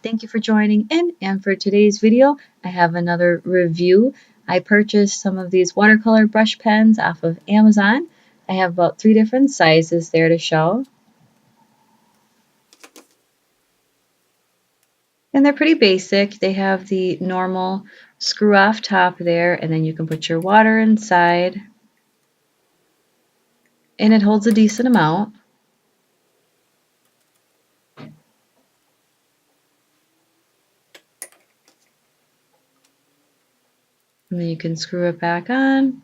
Thank you for joining in, and for today's video I have another review. I purchased some of these watercolor brush pens off of Amazon. I have about 3 different sizes there to show. And they're pretty basic. They have the normal screw off top there, and then you can put your water inside. And it holds a decent amount. And then you can screw it back on.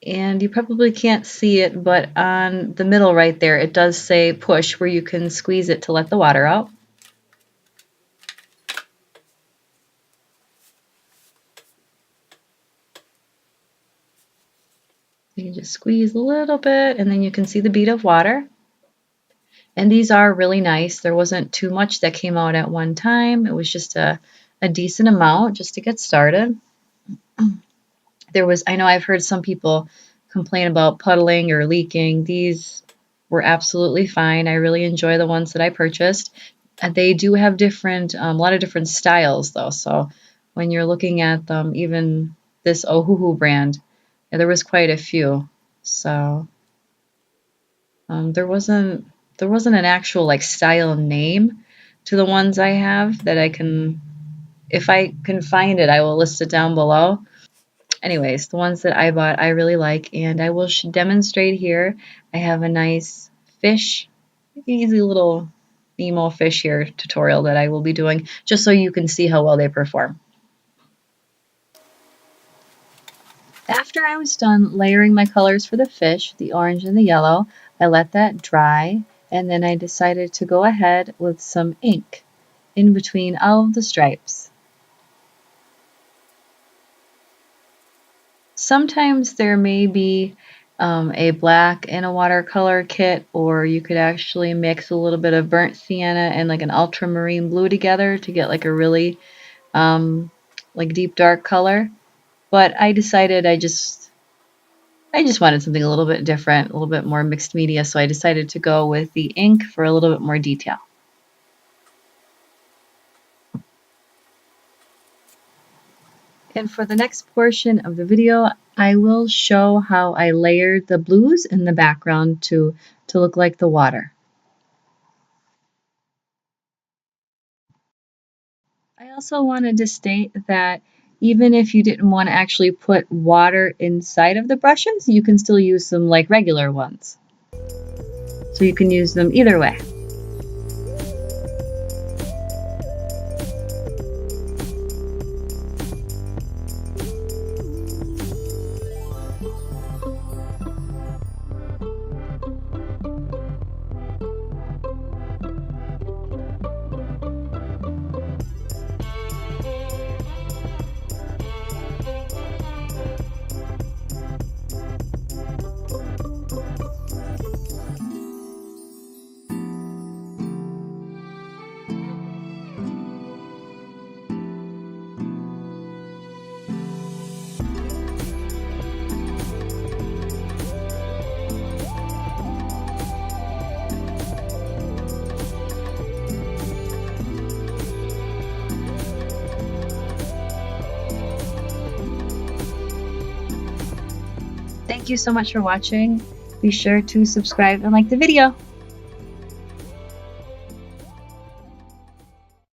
And you probably can't see it, but on the middle right there, it does say push, where you can squeeze it to let the water out. You can just squeeze a little bit, and then you can see the bead of water. And these are really nice. There wasn't too much that came out at one time. It was just a decent amount just to get started. I know I've heard some people complain about puddling or leaking. These were absolutely fine. I really enjoy the ones that I purchased. They do have a lot of different styles though. So when you're looking at them, even this Ohuhu brand, there was quite a few. So there wasn't an actual like style name to the ones I have that I can, if I can find it, I will list it down below. Anyways, the ones that I bought I really like, and I will demonstrate here. I have a nice fish, easy little Nemo fish here tutorial that I will be doing just so you can see how well they perform. After I was done layering my colors for the fish, the orange and the yellow, I let that dry, and then I decided to go ahead with some ink in between all of the stripes. Sometimes there may be a black and a watercolor kit, or you could actually mix a little bit of burnt sienna and like an ultramarine blue together to get like a really like deep dark color. But I decided I just wanted something a little bit different, a little bit more mixed media, so I decided to go with the ink for a little bit more detail. And for the next portion of the video, I will show how I layered the blues in the background to look like the water. I also wanted to state that even if you didn't want to actually put water inside of the brushes, you can still use them like regular ones. So you can use them either way. Thank you so much for watching. Be sure to subscribe and like the video.